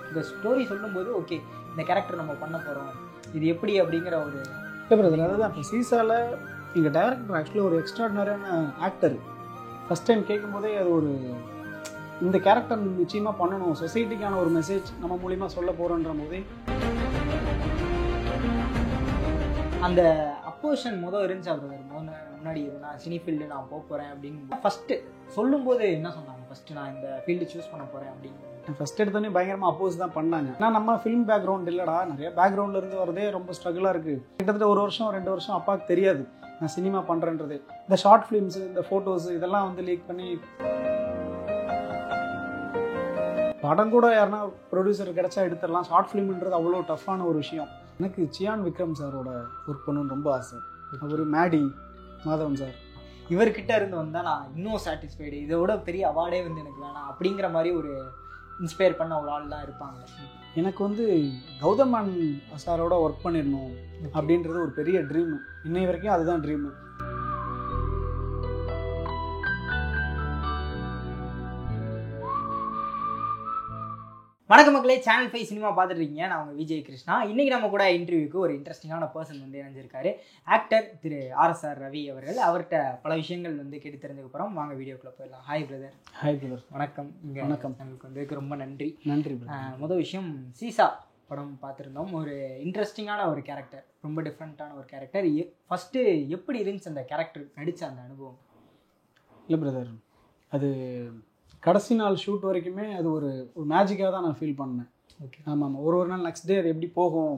இந்த ஸ்டோரி சொல்லும்போது ஓகே இந்த கேரக்டர் நம்ம பண்ண போகிறோம், இது எப்படி அப்படிங்கிற ஒரு அதுதான். இப்போ சீசாவில் எங்கள் டைரக்டர் ஆக்சுவலி ஒரு எக்ஸ்ட்ராடினரியான ஆக்டர். ஃபஸ்ட் டைம் கேட்கும்போதே அது ஒரு இந்த கேரக்டர் நிச்சயமாக பண்ணணும், சொசைட்டிக்கான ஒரு மெசேஜ் நம்ம மூலிமா சொல்ல போகிறோன்ற போதே அந்த அப்போஷன் இருந்துச்சு. அவர் முன்னாடி நான் சினி ஃபீல்டு நான் போக போகிறேன் அப்படின்னு ஃபஸ்ட்டு சொல்லும்போது என்ன சொன்னாங்க? ஃபஸ்ட்டு நான் இந்த ஃபீல்டு சூஸ் பண்ண போகிறேன் அப்படின்னு ஃபஸ்ட் எடுத்தோடனே பயங்கரமாக அப்போஸ் தான் பண்ணாங்க. ஏன்னா நம்ம ஃபிலிம் பேக்ரவுண்ட் இல்லைடா, நிறைய பேக்ரவுண்டில் இருந்து வரதே ரொம்ப ஸ்ட்ரகிளாக இருக்குது. கிட்டத்தட்ட 1 வருஷம் 2 வருஷம் அப்பாவுக்கு தெரியாது நான் சினிமா பண்ணுறேன்றது. இந்த ஷார்ட் ஃபிலிம்ஸு, இந்த ஃபோட்டோஸ் இதெல்லாம் வந்து லீக் பண்ணி படம் கூட யாருன்னா ப்ரொடியூசர் கிடச்சா எடுத்துடலாம். ஷார்ட் ஃபிலிம்ன்றது அவ்வளோ டஃப்பான ஒரு விஷயம். எனக்கு சியான் விக்ரம் சாரோட ஒர்க் பண்ணணும்னு ரொம்ப ஆசை. அவர் மேடி மாதவன் சார் இவர்கிட்ட இருந்து வந்தால் நான் இன்னும் சாட்டிஸ்ஃபைடு, இதோட பெரிய அவார்டே வந்து எனக்கு வேணாம் அப்படிங்கிற மாதிரி ஒரு இன்ஸ்பயர் பண்ண ஒரு ஆள் தான் இருப்பாங்க. எனக்கு வந்து கௌதம் மேன் சாரோட ஒர்க் பண்ணிடணும் அப்படின்றது ஒரு பெரிய ட்ரீமு. இன்னை வரைக்கும் அதுதான் ட்ரீமு. வணக்கம் மக்களே, சேனல் 5 சினிமா பார்த்துட்டு இருக்கீங்க. நான் உங்கள் விஜய் கிருஷ்ணா. இன்றைக்கி நம்ம கூட இன்டர்வியூக்கு ஒரு இன்ட்ரெஸ்டிங்கான பர்சன் வந்து இணைஞ்சிருக்காரு. ஆக்டர் திரு RSR ரவி அவர்கள். அவர்கிட்ட பல விஷயங்கள் வந்து கேட்டு தெரிஞ்சுக்க போகிறோம். வாங்க வீடியோக்குள்ளே போயிடலாம். Hi brother. Hi brother. வணக்கம். இங்கே வணக்கம். உங்களுக்கு வந்து ரொம்ப நன்றி. நன்றி. முதல் விஷயம், சீசா படம் பார்த்துருந்தோம். ஒரு இன்ட்ரெஸ்டிங்கான ஒரு கேரக்டர், ரொம்ப டிஃப்ரெண்ட்டான ஒரு கேரக்டர். ஃபஸ்ட்டு எப்படி இருந்துச்சு அந்த கேரக்டர் நடித்த அந்த அனுபவம்? இல்லை பிரதர், அது கடைசி நாள் ஷூட் வரைக்குமே அது ஒரு மேஜிக்காக தான் நான் ஃபீல் பண்ணேன். ஓகே. ஆமாம், ஒரு நாள் நெக்ஸ்ட் டே அது எப்படி போகும்,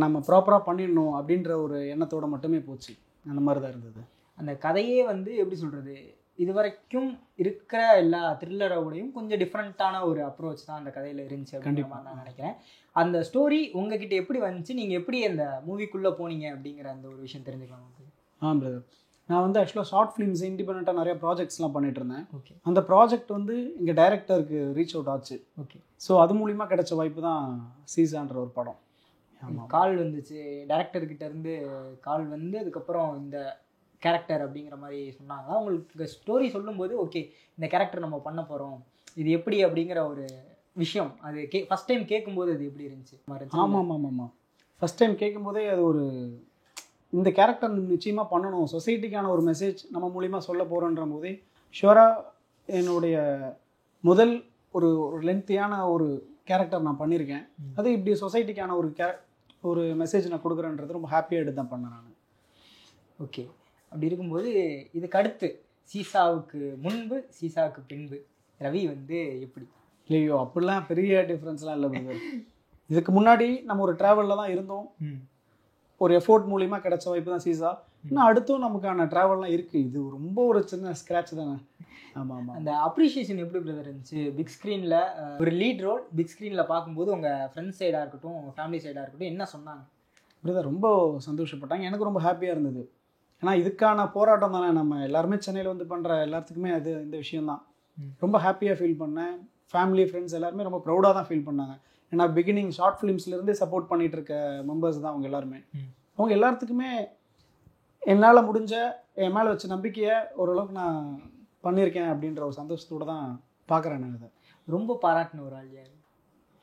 நம்ம ப்ராப்பராக பண்ணிடணும் அப்படின்ற ஒரு எண்ணத்தோடு மட்டுமே போச்சு. அந்த மாதிரி தான் இருந்தது. அந்த கதையே வந்து எப்படி சொல்கிறது, இது வரைக்கும் இருக்கிற எல்லா த்ரில்லரோடையும் கொஞ்சம் டிஃப்ரெண்ட்டான ஒரு அப்ரோச் தான் அந்த கதையில் இருந்துச்சு அப்படிங்கிற நான் நினைக்கிறேன். அந்த ஸ்டோரி உங்ககிட்ட எப்படி வந்துச்சு, நீங்கள் எப்படி அந்த மூவிக்குள்ளே போனீங்க அப்படிங்கிற அந்த ஒரு விஷயம் தெரிஞ்சுக்கலாம். பிரதர், நான் வந்து ஆக்சுவலாக ஷார்ட் ஃபிலிம்ஸ் இண்டிபெண்ட்டாக நிறைய ப்ராஜெக்ட்ஸ்லாம் பண்ணிட்டு இருந்தேன். ஓகே. அந்த ப்ராஜெக்ட் வந்து எங்கள் டைரக்டருக்கு ரீச் அவுட் ஆச்சு. ஓகே. ஸோ அது மூலிமா கிடைச்ச வாய்ப்பு தான் சீசான்ற ஒரு படம். கால் வந்துச்சு டைரக்டர்கிட்ட இருந்து, கால் வந்து அதுக்கப்புறம் இந்த கேரக்டர் அப்படிங்கிற மாதிரி சொன்னாங்க. உங்களுக்கு ஸ்டோரி சொல்லும்போது ஓகே இந்த கேரக்டர் நம்ம பண்ண போகிறோம், இது எப்படி அப்படிங்கிற ஒரு விஷயம் அது ஃபஸ்ட் டைம் கேட்கும்போது அது எப்படி இருந்துச்சு? ஆமாம். ஃபஸ்ட் டைம் கேட்கும்போதே அது ஒரு இந்த கேரக்டர் நிச்சயமாக பண்ணணும், சொசைட்டிக்கான ஒரு மெசேஜ் நம்ம மூலிமா சொல்ல போகிறோன்ற போதே ஷுவராக என்னுடைய முதல் ஒரு லென்த்தியான ஒரு கேரக்டர் நான் பண்ணியிருக்கேன். அது இப்படி சொசைட்டிக்கான ஒரு மெசேஜ் நான் கொடுக்குறேன்றது ரொம்ப ஹாப்பியாக எடுத்து தான் பண்ணேன் நான். ஓகே. அப்படி இருக்கும்போது இதுக்கு அடுத்து சீசாவுக்கு முன்பு சீசாவுக்கு பின்பு ரவி வந்து எப்படி? இல்லையோ அப்படிலாம் பெரிய டிஃப்ரென்ஸ்லாம் இல்லை பிரதர். இதுக்கு முன்னாடி நம்ம ஒரு ட்ராவலில் தான் இருந்தோம். ஒரு எஃபோர்ட் மூலிமா கிடைச்ச வாய்ப்பு தான் சீசா. இன்னும் அடுத்தும் நமக்கான ட்ராவல்லாம் இருக்குது. இது ரொம்ப ஒரு சின்ன ஸ்க்ராட்ச் தானே. ஆமாம். அந்த அப்ரிஷியேஷன் எப்படி பிரதர் இருந்துச்சு? பிக் ஸ்க்ரீனில் ஒரு லீட் ரோல் பிக் ஸ்க்ரீனில் பார்க்கும்போது உங்கள் ஃப்ரெண்ட்ஸ் சைடாக இருக்கட்டும், உங்கள் ஃபேமிலி சைடாக இருக்கட்டும், என்ன சொன்னாங்க? பிரதர் ரொம்ப சந்தோஷப்பட்டாங்க. எனக்கு ரொம்ப ஹாப்பியாக இருந்தது. ஏன்னா இதுக்கான போராட்டம் தானே. நம்ம எல்லாருமே சென்னையில் வந்து பண்ணுற எல்லாத்துக்குமே அது இந்த விஷயந்தான். ரொம்ப ஹாப்பியாக ஃபீல் பண்ணேன். ஃபேமிலி ஃப்ரெண்ட்ஸ் எல்லாருமே ரொம்ப ப்ரௌடாக தான் ஃபீல் பண்ணாங்க. ஏன்னா பிகினிங் ஷார்ட் ஃபிலிம்ஸ்லேருந்தே சப்போர்ட் பண்ணிகிட்டு இருக்க மெம்பர்ஸ் தான் அவங்க எல்லாருமே. அவங்க எல்லாத்துக்குமே என்னால் முடிஞ்ச என் மேலே வச்ச நம்பிக்கையை ஓரளவுக்கு நான் பண்ணியிருக்கேன் அப்படின்ற ஒரு சந்தோஷத்தோடு தான் பார்க்குறேன் நான். இதை ரொம்ப பாராட்டின ஒரு ஆள் யார்?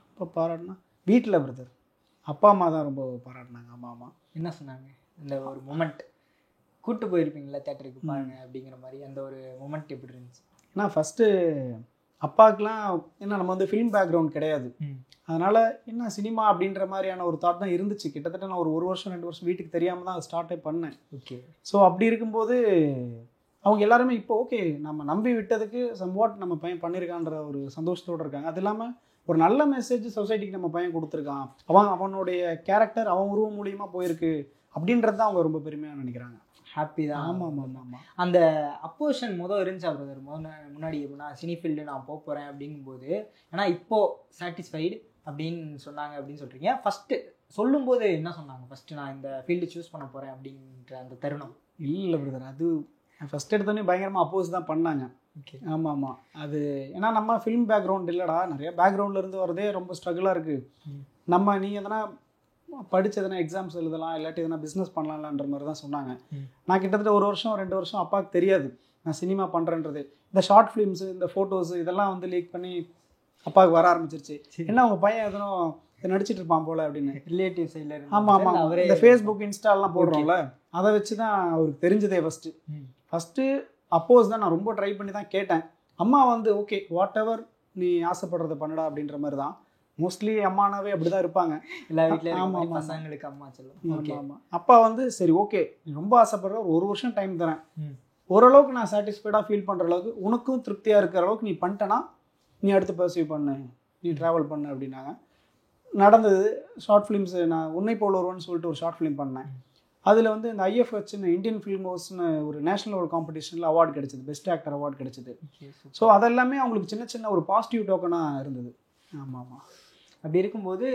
ரொம்ப பாராட்டினா வீட்டில் பிரதர், அப்பா அம்மா தான் ரொம்ப பாராட்டினாங்க. ஆமாம். என்ன சொன்னாங்க? இந்த ஒரு மொமெண்ட் கூப்பிட்டு போயிருப்பீங்களா தேட்டருக்கு பாருங்க அப்படிங்கிற மாதிரி, அந்த ஒரு மொமெண்ட் எப்படி இருந்துச்சு? ஏன்னா ஃபஸ்ட்டு அப்பாவுக்குலாம் ஏன்னா நம்ம வந்து ஃபிலிம் பேக்ரவுண்ட் கிடையாது. அதனால் என்ன சினிமா அப்படின்ற மாதிரியான ஒரு தாட் தான் இருந்துச்சு. கிட்டத்தட்ட நான் ஒரு 1 வருஷம் 2 வருஷம் வீட்டுக்கு தெரியாமல் தான் ஸ்டார்ட்டே பண்ணேன். ஓகே. ஸோ அப்படி இருக்கும்போது அவங்க எல்லாருமே இப்போ ஓகே நம்ம நம்பி விட்டதுக்கு சம்வாட் நம்ம பையன் பண்ணியிருக்கான்ற ஒரு சந்தோஷத்தோடு இருக்காங்க. அது இல்லாமல் ஒரு நல்ல மெசேஜ் சொசைட்டிக்கு நம்ம பையன் கொடுத்துருக்கான், அவனுடைய கேரக்டர் அவன் உருவம் மூலியமாக போயிருக்கு அப்படின்றது தான் அவங்க ரொம்ப பெருமையாக நினைக்கிறாங்க. ஹாப்பி தான். ஆமாம். அந்த அப்போஷன் இருந்துச்சா பிரதர்? முன்னாடி எப்படின்னா சினி ஃபீல்டு நான் போக போகிறேன் அப்படிங்கும்போது, ஏன்னா இப்போது சாட்டிஸ்ஃபைடு அப்படின்னு சொன்னாங்க அப்படின்னு சொல்கிறீங்க. ஃபஸ்ட்டு சொல்லும்போது என்ன சொன்னாங்க? ஃபஸ்ட்டு நான் இந்த ஃபீல்டு சூஸ் பண்ண போகிறேன் அப்படின்ற அந்த தருணம். இல்லை பிரதர், அது ஃபஸ்ட் எடுத்தோடனே பயங்கரமாக அப்போஸ் தான் பண்ணாங்க. ஓகே. ஆமாம். அது ஏன்னா நம்ம ஃபிலிம் பேக்ரவுண்ட் இல்லைடா, நிறைய பேக்ரவுண்ட்லேருந்து வரதே ரொம்ப ஸ்ட்ரகிளாக இருக்குது. நீ எதனா படித்து எதனா எக்ஸாம்ஸ் எழுதலாம், இல்லாட்டி எதனா பிஸ்னஸ் பண்ணலாம்ன்ற மாதிரி தான் சொன்னாங்க. நான் கிட்டத்தட்ட 1 வருஷம் 2 வருஷம் அப்பாவுக்கு தெரியாது நான் சினிமா பண்ணுறேன்றது. இந்த ஷார்ட் ஃபிலிம்ஸு, இந்த ஃபோட்டோஸு இதெல்லாம் வந்து லீக் பண்ணி அப்பாவுக்கு வர ஆரம்பிச்சிருச்சு, என்ன அவங்க பையன் எதனும் நடிச்சிட்டு இருப்பான் போல அப்படின்னு. ரிலேட்டிவ் சைடில் ஆமாம் ஆமாம், இந்த ஃபேஸ்புக் இன்ஸ்டாலாம் போடுறோம்ல, அதை வச்சு தான் அவருக்கு தெரிஞ்சதே. ஃபஸ்ட்டு அப்போஸ் தான் நான் ரொம்ப ட்ரை பண்ணி தான் கேட்டேன். அம்மா வந்து ஓகே வாட் எவர் நீ ஆசைப்படுறத பண்ணுடா அப்படின்ற மாதிரி தான். மோஸ்ட்லி அம்மானாவே அப்படி தான் இருப்பாங்க எல்லா வீட்லேயும், பசங்களுக்கு அம்மா சொல்லுவோம். ஆமாம், அப்பா வந்து சரி ஓகே நீ ரொம்ப ஆசைப்படுற, ஒரு வருஷம் டைம் தரேன், ஓரளவுக்கு நான் சாட்டிஸ்ஃபைடாக ஃபீல் பண்ணுற அளவுக்கு உனக்கும் திருப்தியாக இருக்கிற அளவுக்கு நீ பண்ணிட்டேன்னா நீ அடுத்து பர்சீவ் பண்ணு, நீ ட்ராவல் பண்ணு அப்படின்னாங்க. நடந்தது. ஷார்ட் ஃபிலிம்ஸ் நான் உன்னை போல் ஒருவன்னு சொல்லிட்டு ஒரு ஷார்ட் ஃபிலிம் பண்ணேன். அதில் வந்து இந்த IFHன்னு இந்தியன் ஃபிலிம் ஹவுஸ்னு ஒரு நேஷனல் ஒரு காம்படிஷனில் அவார்டு கிடைச்சிது, பெஸ்ட் ஆக்டர் அவார்டு கிடைச்சிது. ஸோ அதெல்லாமே அவங்களுக்கு சின்ன சின்ன ஒரு பாசிட்டிவ் டோக்கனாக இருந்தது. ஆமாம் ஆமாம். அப்படி இருக்கும்போது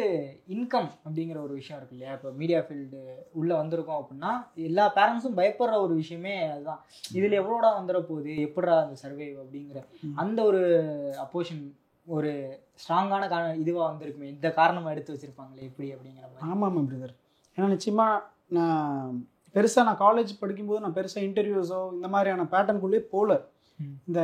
இன்கம் அப்படிங்கிற ஒரு விஷயம் இருக்கு இல்லையா, இப்போ மீடியா ஃபீல்டு உள்ளே வந்திருக்கோம் அப்படின்னா எல்லா பேரண்ட்ஸும் பயப்படுற ஒரு விஷயமே அதுதான். இதில் எவ்வளோடா வந்துட போகுது, எப்படா அந்த சர்வைவ் அப்படிங்கிற அந்த ஒரு அப்போஷன் ஒரு ஸ்ட்ராங்கான இதுவாக வந்திருக்குமே, இந்த காரணமாக எடுத்து வச்சுருப்பாங்களே எப்படி அப்படிங்கிற மாதிரி. ஆமாம் ஆமாம் பிரதர். ஏன்னா நிச்சயமாக நான் பெருசாக நான் காலேஜ் படிக்கும்போது நான் பெருசாக இன்டர்வியூஸோ இந்த மாதிரியான பேட்டர்னுக்குள்ளேயே போகல. இந்த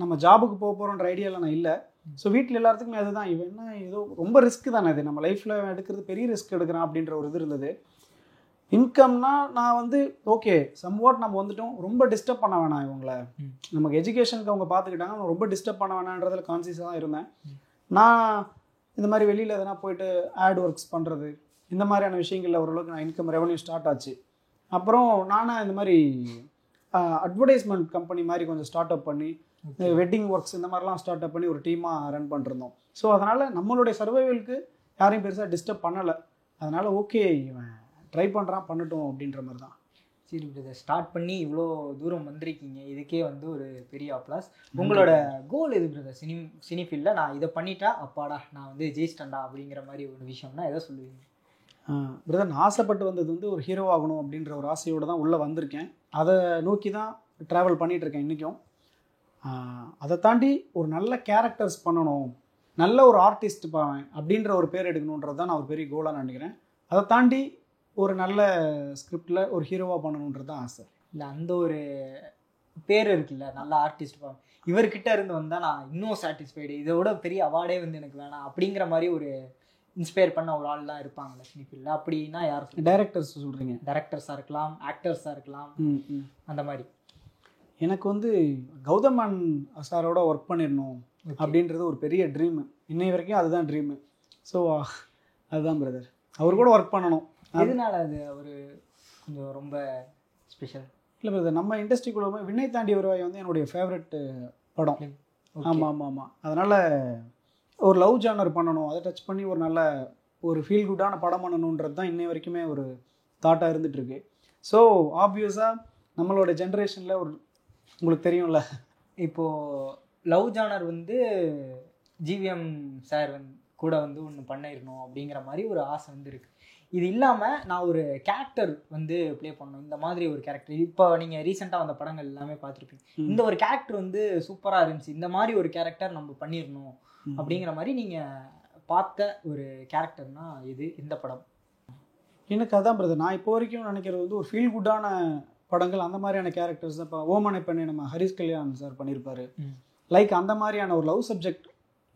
நம்ம ஜாபுக்கு போக போகிறோன்ற ஐடியாவில் நான் இல்லை. ஸோ வீட்டில் எல்லாத்துக்குமே அதுதான், இவன் என்ன ஏதோ ரொம்ப ரிஸ்க் தானே இது, நம்ம லைஃப்பில் எடுக்கிறது பெரிய ரிஸ்க் எடுக்கிறான் அப்படின்ற ஒரு இது இருந்தது. இன்கம்னா நான் வந்து ஓகே சம்வாட் நம்ம வந்துட்டோம், ரொம்ப டிஸ்டர்ப் பண்ண வேணாம் இவங்களை, நமக்கு எஜுகேஷனுக்கு அவங்க பார்த்துக்கிட்டாங்க, நான் ரொம்ப டிஸ்டர்ப் பண்ண வேணான்றதில் கான்சியஸாக தான் இருந்தேன். நான் இந்த மாதிரி வெளியில் எதனா போயிட்டு ஆட் ஒர்க்ஸ் பண்ணுறது இந்த மாதிரியான விஷயங்களில் ஓரளவுக்கு நான் இன்கம் ரெவன்யூ ஸ்டார்ட் ஆச்சு. அப்புறம் நானாக இந்த மாதிரி அட்வர்டைஸ்மெண்ட் கம்பெனி மாதிரி கொஞ்சம் ஸ்டார்ட் அப் பண்ணி வெட்டிங் ஒர்க்ஸ் இந்த மாதிரிலாம் ஸ்டார்ட் அப் பண்ணி ஒரு டீமாக ரன் பண்ணிருந்தோம். ஸோ அதனால் நம்மளுடைய சர்வைவலுக்கு யாரையும் பெருசாக டிஸ்டர்ப் பண்ணலை. அதனால் ஓகே இவன் ட்ரை பண்ணுறான் பண்ணட்டும் அப்படின்ற மாதிரி தான். சரி பிரதர், ஸ்டார்ட் பண்ணி இவ்வளோ தூரம் வந்திருக்கீங்க, இதுக்கே வந்து ஒரு பெரிய அப்ளாஸ். உங்களோட கோல் எது பிரதர்? சினி ஃபீல்டில் நான் இதை பண்ணிட்டா அப்பாடா நான் வந்து ஜெயிச்சிட்டேன்டா அப்படிங்கிற மாதிரி ஒரு விஷயம்னா எதை சொல்லுவீங்க? பிரதர், நான் ஆசைப்பட்டு வந்தது வந்து ஒரு ஹீரோ ஆகணும் அப்படின்ற ஒரு ஆசையோடு தான் உள்ளே வந்திருக்கேன். அதை நோக்கி தான் ட்ராவல் பண்ணிகிட்ருக்கேன் இன்றைக்கும். அதை தாண்டி ஒரு நல்ல கேரக்டர்ஸ் பண்ணணும், நல்ல ஒரு ஆர்டிஸ்ட் பாவேன் அப்படின்ற ஒரு பேர் எடுக்கணுன்றது தான் நான் ஒரு பெரிய கோலாக நினைக்கிறேன். அதை தாண்டி ஒரு நல்ல ஸ்கிரிப்டில் ஒரு ஹீரோவாக பண்ணணுன்றது தான் ஆசை. இல்லை அந்த ஒரு பேர் இருக்குல்ல, நல்ல ஆர்டிஸ்ட் பாவேன், இவர்கிட்ட இருந்து வந்தால் நான் இன்னும் சாட்டிஸ்ஃபைடு, இதோட பெரிய அவார்டே வந்து எனக்கு வேணாம் அப்படிங்கிற மாதிரி ஒரு இன்ஸ்பயர் பண்ண ஒரு ஆள் தான் இருப்பாங்கல்ல சினி ஃபீல்டில். அப்படின்னா யார்? டைரக்டர்ஸ் சொல்கிறீங்க? டைரக்டர்ஸாக இருக்கலாம், ஆக்டர்ஸாக இருக்கலாம், அந்த மாதிரி. எனக்கு வந்து கௌதமன் சாரோட ஒர்க் பண்ணிடணும் அப்படின்றது ஒரு பெரிய ட்ரீமு, இன்னை வரைக்கும் அதுதான் ட்ரீமு. ஸோ அதுதான் பிரதர், அவர் கூட ஒர்க் பண்ணணும். எதனால அது ஒரு கொஞ்சம் ரொம்ப ஸ்பெஷல்? இல்லை பிரதர், நம்ம இண்டஸ்ட்ரிக்குள்ள விண்ணை தாண்டி வருவாய் வந்து என்னுடைய ஃபேவரட் படம். ஆமாம் ஆமாம் ஆமாம். அதனால் ஒரு லவ் ஜானர் பண்ணணும், அதை டச் பண்ணி ஒரு நல்ல ஒரு ஃபீல் குட்டான படம் பண்ணணுன்றது தான் இன்னை வரைக்குமே ஒரு தாட்டாக இருந்துகிட்ருக்கு. ஸோ ஆப்வியஸாக நம்மளோட ஜென்ரேஷனில் ஒரு உங்களுக்கு தெரியும்ல, இப்போது லவ் ஜானர் வந்து GVM சார் வந்து கூட வந்து ஒன்று பண்ணிடணும் அப்படிங்கிற மாதிரி ஒரு ஆசை வந்து இருக்குது. இது இல்லாமல் நான் ஒரு கேரக்டர் வந்து ப்ளே பண்ணணும், இந்த மாதிரி ஒரு கேரக்டர். இப்போ நீங்கள் ரீசெண்டாக வந்த படங்கள் எல்லாமே பார்த்துருப்பீங்க, இந்த ஒரு கேரக்டர் வந்து சூப்பராக இருந்துச்சு, இந்த மாதிரி ஒரு கேரக்டர் நம்ம பண்ணிடணும் அப்படிங்கிற மாதிரி நீங்கள் பார்த்த ஒரு கேரக்டர்னா இது எந்த படம்? எனக்கு அதான் பிரதர், நான் இப்போ வரைக்கும் நினைக்கிறது வந்து ஒரு ஃபீல் குட்டான படங்கள், அந்த மாதிரியான கேரக்டர்ஸ் தான். இப்போ ஓமனை பண்ணி நம்ம ஹரிஷ் கல்யாண் சார் பண்ணியிருப்பாரு, லைக் அந்த மாதிரியான ஒரு லவ் சப்ஜெக்ட்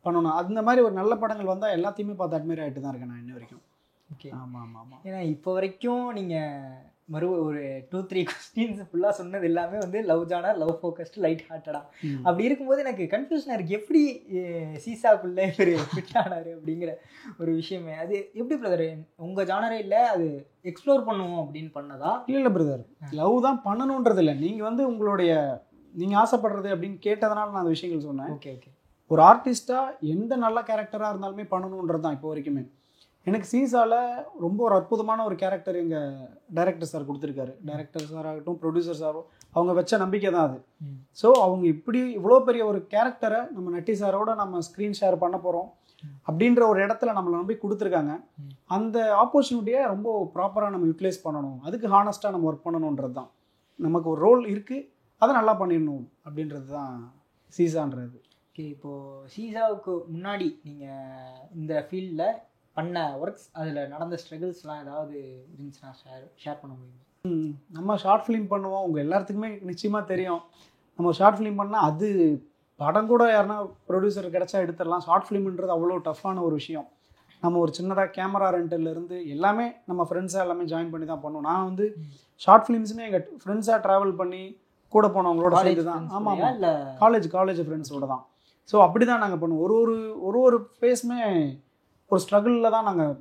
பண்ணணும். அந்த மாதிரி ஒரு நல்ல படங்கள் வந்தால் எல்லாத்தையுமே பார்த்து அட்மையர் ஆகிட்டு தான் இருக்கேன் நான் இன்ன வரைக்கும். ஓகே. ஆமாம் ஆமாம் ஆமாம். ஏன்னா இப்போ வரைக்கும் நீங்கள் ஒரு 2-3 கொஸ்டின்ஸ் ஃபுல்லாக சொன்னது எல்லாமே வந்து love genre, love focused, light ஹார்ட்டடாக. அப்படி இருக்கும்போது எனக்கு கன்ஃபியூஷனாக இருக்குது, எப்படி சீசாக்குள்ளே ஒரு ஃபிட் ஆனார் அப்படிங்கிற ஒரு விஷயமே. அது எப்படி பிரதர் உங்கள் ஜானரே இல்லை, அது எக்ஸ்ப்ளோர் பண்ணுவோம் அப்படின்னு பண்ணதா? இல்லை பிரதர், லவ் தான் பண்ணணுன்றது இல்லை, நீங்கள் வந்து உங்களுடைய நீங்கள் ஆசைப்படுறது அப்படின்னு கேட்டதுனால நான் அந்த விஷயங்கள் சொன்னேன். Okay okay. ஒரு ஆர்டிஸ்ட்டாக எந்த நல்ல கேரக்டராக இருந்தாலுமே பண்ணணுன்றது தான் இப்போ வரைக்குமே. எனக்கு சீசாவில் ரொம்ப ஒரு அற்புதமான ஒரு கேரக்டர் எங்கள் டைரக்டர் சார் கொடுத்துருக்காரு. டைரக்டர் சார் ஆகட்டும், ப்ரொடியூசர் சாரோ, அவங்க வச்ச நம்பிக்கை தான் அது. ஸோ அவங்க இப்படி இவ்வளோ பெரிய ஒரு கேரக்டரை நம்ம நட்டி சாரோட நம்ம ஸ்க்ரீன் ஷேர் பண்ண போகிறோம் அப்படின்ற ஒரு இடத்துல நம்மளை நம்பி கொடுத்துருக்காங்க. அந்த ஆப்பர்ச்சுனிட்டியை ரொம்ப ப்ராப்பராக நம்ம யூட்டிலைஸ் பண்ணணும், அதுக்கு ஹானஸ்ட்டாக நம்ம ஒர்க் பண்ணணுன்றது தான். நமக்கு ஒரு ரோல் இருக்குது, அதை நல்லா பண்ணிடணும் அப்படின்றது தான் சீசான்றது. ஓகே. இப்போது சீசாவுக்கு முன்னாடி நீங்கள் இந்த ஃபீல்டில் பண்ண ஒர்க்ஸ், அதில் நடந்த ஸ்ட்ரகிள்ஸ்லாம் ஏதாவது இருந்துச்சுன்னா ஷேர் பண்ண முடியும்? நம்ம ஷார்ட் ஃபிலிம் பண்ணுவோம், உங்கள் எல்லாத்துக்குமே நிச்சயமாக தெரியும். நம்ம ஷார்ட் ஃபிலிம் பண்ணால் அது படம் கூட யாருன்னா ப்ரொடியூசர் கிடச்சா எடுத்துடலாம். ஷார்ட் ஃபிலிம்ன்றது அவ்வளோ டஃப்பான ஒரு விஷயம். நம்ம ஒரு சின்னதாக கேமரா ரெண்டல்லேருந்து எல்லாமே நம்ம ஃப்ரெண்ட்ஸாக எல்லாமே ஜாயின் பண்ணி தான் பண்ணுவோம். நான் வந்து ஷார்ட் ஃபிலிம்ஸுமே எங்கள் ஃப்ரெண்ட்ஸாக ட்ராவல் பண்ணி கூட போனவங்களோட சேர்ந்து தான். ஆமாம் ஆமாம், இல்லை காலேஜ் ஃப்ரெண்ட்ஸோட தான். ஸோ அப்படி தான் நாங்கள் பண்ணுவோம். ஒரு ஃபேஸுமே ஒரு ஸ்ட்ரகிளில் தான் நாங்கள்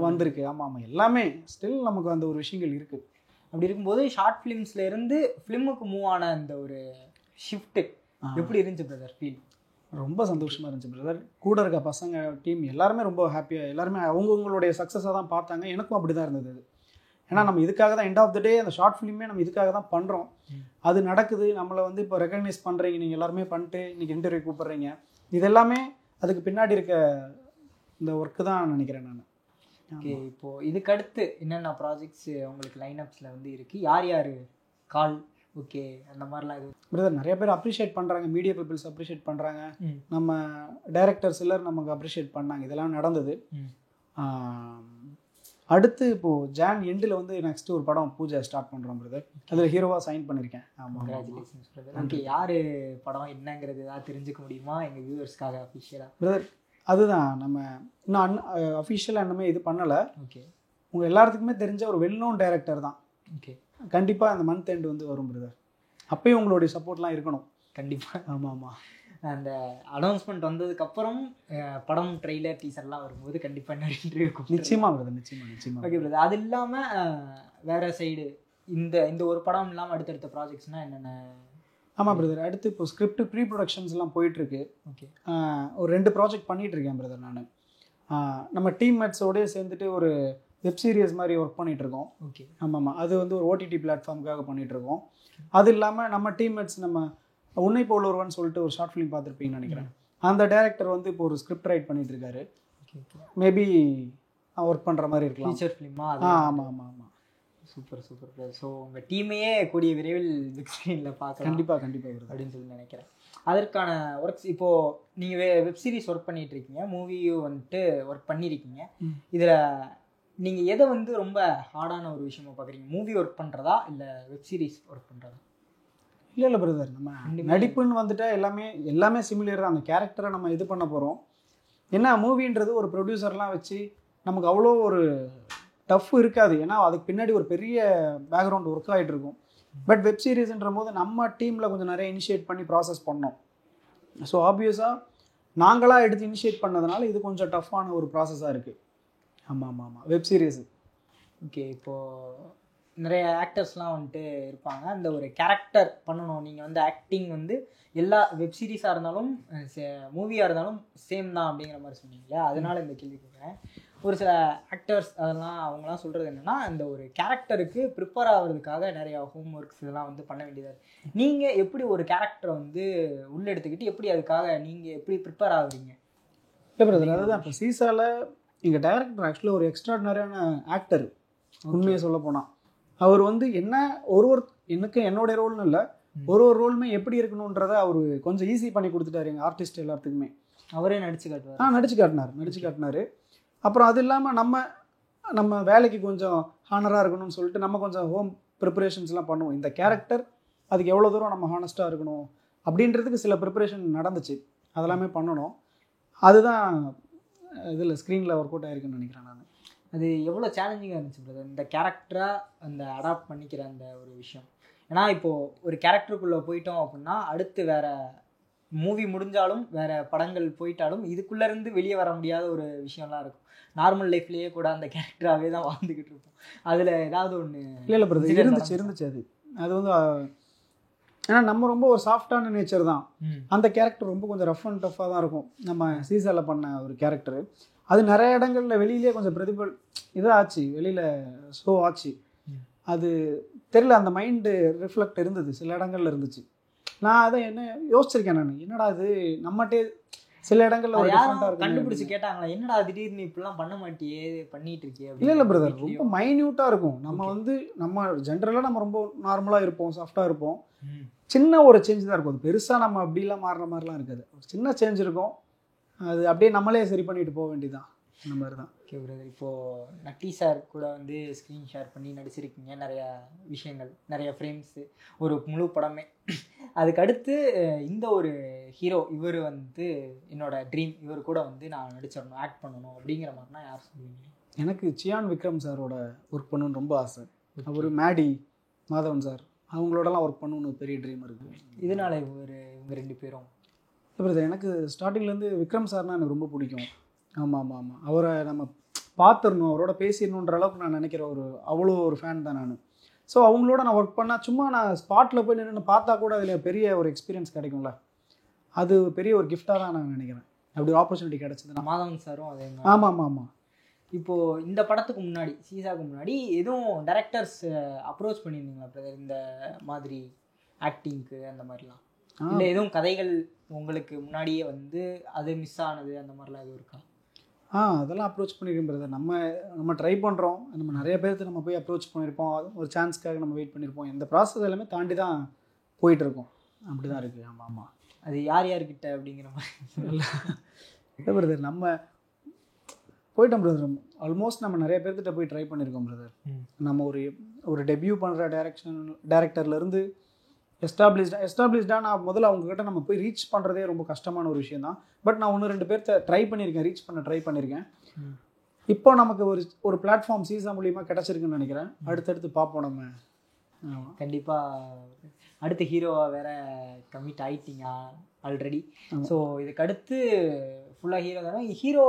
வந்திருக்கு. ஆமாம் ஆமாம், எல்லாமே ஸ்டில் நமக்கு அந்த ஒரு விஷயங்கள் இருக்குது. அப்படி இருக்கும்போது ஷார்ட் ஃபிலிம்ஸ்ல இருந்து ஃபிலிமுக்கு மூவ் ஆன அந்த ஒரு ஷிஃப்ட்டு எப்படி இருந்துச்சு பிரதர் ஃபீல்? ரொம்ப சந்தோஷமாக இருந்துச்சு பிரதர். கூட இருக்க பசங்க டீம் எல்லாருமே ரொம்ப ஹாப்பியாக, எல்லாருமே அவங்கவுங்களுடைய சக்ஸஸாக தான் பார்த்தாங்க. எனக்கும் அப்படி தான் இருந்தது. ஏன்னா நம்ம இதுக்காக தான் எண்ட் ஆஃப் த டே அந்த ஷார்ட் ஃபிலிமே நம்ம இதுக்காக தான் பண்ணுறோம். அது நடக்குது, நம்மளை வந்து இப்போ ரெகக்னைஸ் பண்ணுறீங்க, நீங்கள் எல்லாருமே பண்ணிட்டு இன்றைக்கி இன்டர்வியூ கூப்பிட்றீங்க. இது எல்லாமே அதுக்கு பின்னாடி இருக்க இந்த ஒர்க்கு தான் நினைக்கிறேன் நான். ஓகே, இப்போது இதுக்கு அடுத்து என்னென்ன ப்ராஜெக்ட்ஸ் உங்களுக்கு லைனப்ஸில் வந்து இருக்குது? யார் யார் கால் ஓகே அந்த மாதிரிலாம் இது பிரதர் நிறைய பேர் அப்ரிஷியேட் பண்ணுறாங்க, மீடியா பீப்புள்ஸ் அப்ரிஷியேட் பண்ணுறாங்க, நம்ம டைரக்டர்ஸ் எல்லாரும் நமக்கு அப்ரிஷியேட் பண்ணாங்க. இதெல்லாம் நடந்தது. அடுத்து இப்போது ஜான் எண்டில் வந்து நெக்ஸ்ட் ஒரு படம் பூஜை ஸ்டார்ட் பண்ணுறோம் பிரதர். அதில் ஹீரோவாக சைன் பண்ணியிருக்கேன். ஆமாம், கங்க்ராச்சுலேஷன்ஸ் பிரதர். ஓகே, யார் படம் என்னங்கிறது ஏதாவது தெரிஞ்சுக்க முடியுமா எங்கள் வியூவர்ஸ்க்காக அஃபிஷியலாக? பிரதர் அதுதான் நம்ம இன்னும் அஃபிஷியலாக இன்னுமே இது பண்ணலை. ஓகே, உங்கள் எல்லாத்துக்குமே தெரிஞ்ச ஒரு வெல் நோன் டைரக்டர் தான். ஓகே, கண்டிப்பாக அந்த மந்த் எண்ட் வந்து வரும் பிரதர். அப்பயும் உங்களுடைய சப்போர்ட்லாம் இருக்கணும் கண்டிப்பாக. ஆமாம் ஆமாம், அந்த அனௌன்ஸ்மெண்ட் வந்ததுக்கப்புறம் படம் ட்ரெய்லர் டீசர்லாம் வரும்போது கண்டிப்பாக நிறைய இன்டர்வியூ இருக்கும். நிச்சயமாக பிரதர், நிச்சயமாக. ஓகே பிரதர், அது இல்லாமல் வேறு சைடு இந்த ஒரு படம் இல்லாமல் அடுத்தடுத்த ப்ராஜெக்ட்ஸ்னால் என்னென்ன? ஆமாம் பிரதர், அடுத்து இப்போ ஸ்கிரிப்ட் ப்ரீ ப்ரொடக்ஷன்ஸ்லாம் போயிட்டுருக்கு. ஓகே, ஒரு 2 ப்ராஜெக்ட் பண்ணிகிட்ருக்கேன் பிரதர். நான் நம்ம டீம்மேட்ஸோடய சேர்ந்துட்டு ஒரு வெப் சீரிஸ் மாதிரி ஒர்க் பண்ணிகிட்ருக்கோம். ஓகே, ஆமாம், அது வந்து ஒரு ஓடிடி பிளாட்ஃபார்முக்காக பண்ணிகிட்ருக்கோம். அது இல்லாமல் நம்ம டீம்மேட்ஸ் நம்ம உன்னை போல் ஒருவன் சொல்லிட்டு ஒரு ஷார்ட் ஃபிலிம் பார்த்துருப்பீங்கன்னு நினைக்கிறேன். அந்த டேரக்டர் வந்து இப்போ ஒரு ஸ்கிரிப்ட் ரைட் பண்ணிகிட்ருக்காரு. மேபி ஒர்க் பண்ணுற மாதிரி இருக்கலாம். ஃபீச்சர் ஃபிலிமா? ஆமாம் ஆமாம் ஆமாம். Super super. ஸோ உங்கள் டீமையே கூடிய விரைவில் பிக் ஸ்க்ரீனில் பார்க்கலாம். கண்டிப்பாக அப்படின்னு சொல்லி நினைக்கிறேன். அதற்கான ஒர்க்ஸ் இப்போது நீங்கள் வெப் சீரிஸ் ஒர்க் பண்ணிகிட்டு இருக்கீங்க, மூவியும் வந்துட்டு ஒர்க் பண்ணியிருக்கீங்க. இதில் நீங்கள் எதை வந்து ரொம்ப ஹார்டான ஒரு விஷயமா பார்க்குறீங்க? மூவி ஒர்க் பண்ணுறதா இல்லை வெப் சீரிஸ் ஒர்க் பண்ணுறதா? இல்லை பிரதர், நம்ம நடிப்புன்னு வந்துட்டா எல்லாமே சிமிலர் தான். அந்த கேரக்டரை நம்ம இது பண்ண போகிறோம். ஏன்னா மூவின்றது ஒரு ப்ரொடியூசர்லாம் வச்சு நமக்கு அவ்வளோ ஒரு டஃப் இருக்காது. ஏன்னா அதுக்கு பின்னாடி ஒரு பெரிய பேக்ரவுண்ட் ஒர்க் ஆகிட்டு இருக்கும். பட் வெப் சீரிஸ்ன்ற போது நம்ம டீமில் கொஞ்சம் நிறைய இனிஷியேட் பண்ணி ப்ராசஸ் பண்ணோம். ஸோ ஆப்வியஸாக நாங்களாக எடுத்து இனிஷியேட் பண்ணதுனால இது கொஞ்சம் டஃப்பான ஒரு ப்ராசஸாக இருக்குது. ஆமாம் ஆமாம் ஆமாம், வெப் சீரிஸு. ஓகே, இப்போது நிறைய ஆக்டர்ஸ்லாம் வந்துட்டு இருப்பாங்க. அந்த ஒரு கேரக்டர் பண்ணணும். நீங்கள் வந்து ஆக்டிங் வந்து எல்லா வெப் சீரிஸாக இருந்தாலும் மூவியாக இருந்தாலும் சேம் தான் அப்படிங்கிற மாதிரி சொன்னீங்களே, அதனால் இந்த கேள்வி கேட்குறேன். ஒரு சில ஆக்டர்ஸ் அதெல்லாம் அவங்களாம் சொல்கிறது என்னென்னா, இந்த ஒரு கேரக்டருக்கு ப்ரிப்பேர் ஆகிறதுக்காக நிறையா ஹோம் ஒர்க்ஸ் இதெல்லாம் வந்து பண்ண வேண்டியதாக இருக்குது. நீங்கள் எப்படி ஒரு கேரக்டரை வந்து உள்ளெடுத்துக்கிட்டு எப்படி அதுக்காக நீங்கள் எப்படி ப்ரிப்பேர் ஆகுறீங்க? இல்லை பிரதர், அதுதான் இப்போ சீசாவில் எங்கள் டைரக்டர் ஆக்சுவலாக ஒரு எக்ஸ்ட்ராடினரியான ஆக்டர். உண்மையை சொல்ல போனால் அவர் வந்து எனக்கு என்னுடைய ரோல்னு இல்லை, ஒரு ரோலுமே எப்படி இருக்கணுன்றதை அவர் கொஞ்சம் ஈஸி பண்ணி கொடுத்துட்டாரு எங்கள் ஆர்டிஸ்ட் எல்லாத்துக்குமே. அவரே நடிச்சு காட்டினார். அப்புறம் அது இல்லாமல் நம்ம வேலைக்கு கொஞ்சம் ஹானராக இருக்கணும்னு சொல்லிட்டு நம்ம கொஞ்சம் ஹோம் ப்ரிப்பரேஷன்ஸ்லாம் பண்ணுவோம். இந்த கேரக்டர் அதுக்கு எவ்வளோ தூரம் நம்ம ஹானஸ்ட்டாக இருக்கணும் அப்படின்றதுக்கு சில ப்ரிப்பரேஷன் நடந்துச்சு. அதெல்லாமே பண்ணணும். அதுதான் இதில் ஸ்க்ரீனில் ஒர்க் அவுட் ஆகிருக்குன்னு நினைக்கிறேன் நான். அது எவ்வளோ சேலஞ்சிங்காக இருந்துச்சு பிரதர் இந்த கேரக்டராக அந்த அடாப்ட் பண்ணிக்கிற அந்த ஒரு விஷயம்? ஏன்னா இப்போது ஒரு கேரக்டருக்குள்ளே போயிட்டோம் அப்படின்னா அடுத்து வேறு மூவி முடிஞ்சாலும் வேறு படங்கள் போயிட்டாலும் இதுக்குள்ளேருந்து வெளியே வர முடியாத ஒரு விஷயம்லாம் இருக்கும். நார்மல் லைஃப்லேயே கூட அந்த கேரக்டராகவே தான் வாழ்ந்துக்கிட்டு இருப்போம். அதில் ஏதாவது ஒன்று இல்லை பிரதர், இருந்துச்சு. அது வந்து ஏன்னா நம்ம ரொம்ப ஒரு சாஃப்டான நேச்சர் தான். அந்த கேரக்டர் ரொம்ப கொஞ்சம் ரஃப் அண்ட் டஃப்பாக தான் இருக்கும். நம்ம சீசாவில் பண்ண ஒரு கேரக்டரு அது நிறைய இடங்களில் வெளியிலே கொஞ்சம் இதாச்சு, வெளியில் ஷோ ஆச்சு. அது தெரியல, அந்த மைண்டு ரிஃப்ளெக்ட் இருந்தது, சில இடங்கள்ல இருந்துச்சு. நான் அதை யோசிச்சிருக்கேன். நான் என்னடா இது நம்மகிட்டே சில இடங்கள்ல ஒரு டிஃபரெண்டா இருக்கு. கண்டுபிடிச்சு கேட்டாங்களா, என்னடா திடீர்னு இப்படிலாம் பண்ண மாட்டியே பண்ணிட்டு இருக்கியே? இல்லை பிரதர், ரொம்ப மைன்யூட்டாக இருக்கும். நம்ம ஜென்ரலாக நம்ம ரொம்ப நார்மலாக இருப்போம், சாஃப்டாக இருப்போம். சின்ன ஒரு சேஞ்ச் தான் இருக்கும். அது பெருசாக நம்ம அப்படிலாம் மாறுற மாதிரிலாம் இருக்காது. ஒரு சின்ன சேஞ்ச் இருக்கும். அது அப்படியே நம்மளே சரி பண்ணிட்டு போக வேண்டியதுதான். அந்த மாதிரி தான். ஓகே பிரதர், இப்போது நட்டி சார் கூட வந்து ஸ்க்ரீன் ஷேர் பண்ணி நடிச்சிருக்கீங்க, நிறையா விஷயங்கள், நிறைய ஃப்ரேம்ஸு, ஒரு முழு படமே. அதுக்கடுத்து இந்த ஒரு ஹீரோ இவர் வந்து என்னோட ட்ரீம், இவர் கூட வந்து நான் நடிச்சிடணும், ஆக்ட் பண்ணணும் அப்படிங்கிற மாதிரினா யார் சொல்லுவீங்க? எனக்கு சியான் விக்ரம் சாரோட ஒர்க் பண்ணணும்னு ரொம்ப ஆசை. அவர் மேடி மாதவன் சார் அவங்களோடலாம் ஒர்க் பண்ணணும்னு ஒரு பெரிய ட்ரீம் இருக்குது. இதனால இவங்க 2 பேரும் பிரதர் எனக்கு ஸ்டார்டிங்லேருந்து விக்ரம் சார்னால் எனக்கு ரொம்ப பிடிக்கும். ஆமாம், அவரை நம்ம பார்த்துடணும், அவரோட பேசிடணுன்ற அளவுக்கு நான் நினைக்கிற அவ்வளோ ஒரு ஃபேன் தான் நான். ஸோ அவங்களோட நான் ஒர்க் பண்ணால் சும்மா நான் ஸ்பாட்டில் போய் நின்று பார்த்தா கூட அதில் பெரிய ஒரு எக்ஸ்பீரியன்ஸ் கிடைக்கும்ல, அது பெரிய ஒரு கிஃப்டாக தான் நான் நினைக்கிறேன். அப்படி ஒரு ஆப்பர்ச்சுனிட்டி கிடச்சிதுன்னா. மாதவன் சாரும் அதே மாதிரி. ஆமாம். இப்போது இந்த படத்துக்கு முன்னாடி, சீசாவுக்கு முன்னாடி எதுவும் டைரக்டர்ஸ் அப்ரோச் பண்ணியிருந்தீங்களா பிரதர் இந்த மாதிரி ஆக்டிங்க்கு அந்த மாதிரிலாம்? இல்லை எதுவும் கதைகள் உங்களுக்கு முன்னாடியே வந்து அது மிஸ் ஆனது அந்த மாதிரிலாம் எதுவும் இருக்கா? அதெல்லாம் அப்ரோச் பண்ணியிருக்கேன் பிரதர். நம்ம ட்ரை பண்ணுறோம், நம்ம நிறைய பேர்த்து நம்ம போய் அப்ரோச் பண்ணியிருப்போம், ஒரு சான்ஸ்க்காக நம்ம வெயிட் பண்ணியிருப்போம். இந்த ப்ராசஸ் எல்லாமே தாண்டி தான் போயிட்டுருக்கோம். அப்படி தான் இருக்குது. ஆமாம். அது யார்கிட்ட அப்படிங்கிற மாதிரி இல்லை பிரதர், நம்ம போயிட்டோம் பிரதர். ஆல்மோஸ்ட் நம்ம நிறைய பேர்த்திட்ட போய் ட்ரை பண்ணியிருக்கோம் பிரதர். நம்ம ஒரு டெபியூ பண்ணுற டேரக்டர்லேருந்து எஸ்டாப்ளிஷ்டாக நான் முதல்ல அவங்கக்கிட்ட நம்ம போய் ரீச் பண்ணுறதே ரொம்ப கஷ்டமான ஒரு விஷயம் தான். பட் நான் 1-2 பேர்த்த ட்ரை பண்ணியிருக்கேன். இப்போ நமக்கு ஒரு பிளாட்ஃபார்ம் சீசா மூலியமாக கிடச்சிருக்குன்னு நினைக்கிறேன். அடுத்தடுத்து பார்ப்போம் நம்ம. கண்டிப்பாக அடுத்த ஹீரோவாக வேற கமிட் ஆகிட்டீங்க ஆல்ரெடி. ஸோ இதுக்கு அடுத்து ஃபுல்லாக ஹீரோ தானே, ஹீரோ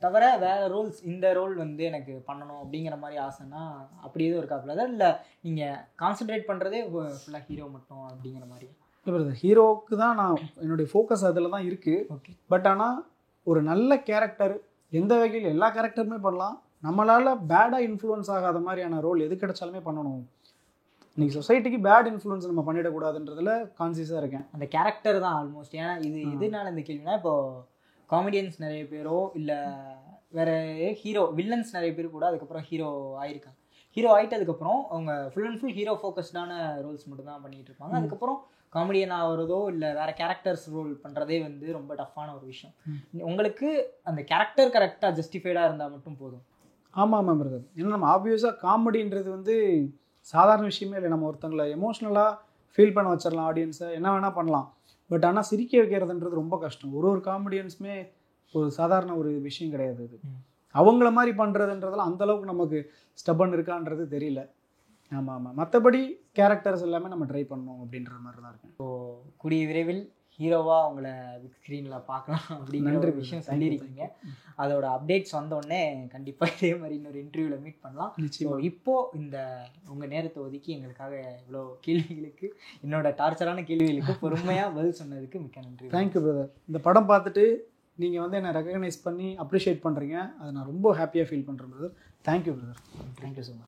தவிர வேறு ரோல்ஸ், இந்த ரோல் வந்து எனக்கு பண்ணணும் அப்படிங்கிற மாதிரி ஆசைன்னா அப்படி எதுவும் இருக்காப்புல? இல்லை நீங்கள் கான்சன்ட்ரேட் பண்ணுறதே ஃபுல்லாக ஹீரோ மட்டும் அப்படிங்கிற மாதிரி? இல்லை பிரதர், ஹீரோவுக்கு தான் நான் என்னுடைய ஃபோக்கஸ் அதில் தான் இருக்குது. ஓகே. பட் ஆனால் ஒரு நல்ல கேரக்டர் எந்த வகையில் எல்லா கேரக்டருமே பண்ணலாம். நம்மளால் பேடாக இன்ஃப்ளூயன்ஸ் ஆகாத மாதிரியான ரோல் எது கிடைச்சாலுமே பண்ணணும். இன்றைக்கி சொசைட்டிக்கு பேட் இன்ஃப்ளூயன்ஸ் நம்ம பண்ணிடக்கூடாதுன்றதுல கான்சியஸாக இருக்கேன். அந்த கேரக்டர் தான் ஆல்மோஸ்ட். ஏன்னா எதுனால இந்த கேள்வினா, இப்போது காமெடியன்ஸ் நிறைய பேரோ இல்லை வேறு ஹீரோ வில்லன்ஸ் நிறைய பேர் கூட அதுக்கப்புறம் ஹீரோ ஆகிருக்காங்க. ஹீரோ ஆகிட்டதுக்கப்புறம் அவங்க ஃபுல் அண்ட் ஃபுல் ஹீரோ ஃபோக்கஸ்டான ரோல்ஸ் மட்டும் தான் பண்ணிகிட்டு இருப்பாங்க. அதுக்கப்புறம் காமெடியன் ஆகிறதோ இல்லை வேறு கேரக்டர்ஸ் ரோல் பண்ணுறதே வந்து ரொம்ப டஃப்பான ஒரு விஷயம். உங்களுக்கு அந்த கேரக்டர் கரெக்டாக ஜஸ்டிஃபைடாக இருந்தால் மட்டும் போதும். ஆமாம் பிரதர். ஏன்னா நம்ம ஆப்வியஸாக காமெடின்றது வந்து சாதாரண விஷயமே இல்லை. நம்ம ஒருத்தங்களை எமோஷ்னலாக ஃபீல் பண்ண வச்சிடலாம், ஆடியன்ஸை என்ன வேணால் பண்ணலாம். பட் ஆனால் சிரிக்க வைக்கிறதுன்றது ரொம்ப கஷ்டம். ஒரு காமெடியன்ஸுமே ஒரு சாதாரண ஒரு விஷயம் கிடையாது. அது அவங்கள மாதிரி பண்ணுறதுன்றதுல அந்தளவுக்கு நமக்கு ஸ்டபன் இருக்கான்றது தெரியல. ஆமாம். மற்றபடி கேரக்டர்ஸ் எல்லாமே நம்ம ட்ரை பண்ணணும் அப்படின்ற மாதிரி தான் இருக்கேன். ஸோ கூடிய விரைவில் ஹீரோவாக அவங்கள பிக் ஸ்க்ரீனில் பார்க்கலாம் அப்படிங்கிற ஒரு விஷயம் சொல்லியிருக்கீங்க. அதோட அப்டேட்ஸ் வந்தோடனே கண்டிப்பாக இதே மாதிரி இன்னொரு இன்டர்வியூவில் மீட் பண்ணலாம். ஸோ இப்போது இந்த உங்கள் நேரத்தை ஒதுக்கி எங்களுக்காக இவ்வளோ கேள்விகளுக்கு, என்னோட டார்ச்சரான கேள்விகளுக்கு பொறுமையாக பதில் சொன்னதுக்கு மிக்க நன்றி. Thank you brother. இந்த படம் பார்த்துட்டு நீங்கள் வந்து என்னை ரெகக்னைஸ் பண்ணி அப்ரிஷியேட் பண்ணுறீங்க, அதை நான் ரொம்ப ஹாப்பியாக ஃபீல் பண்ணுறேன் brother. Thank you brother. Thank you so much.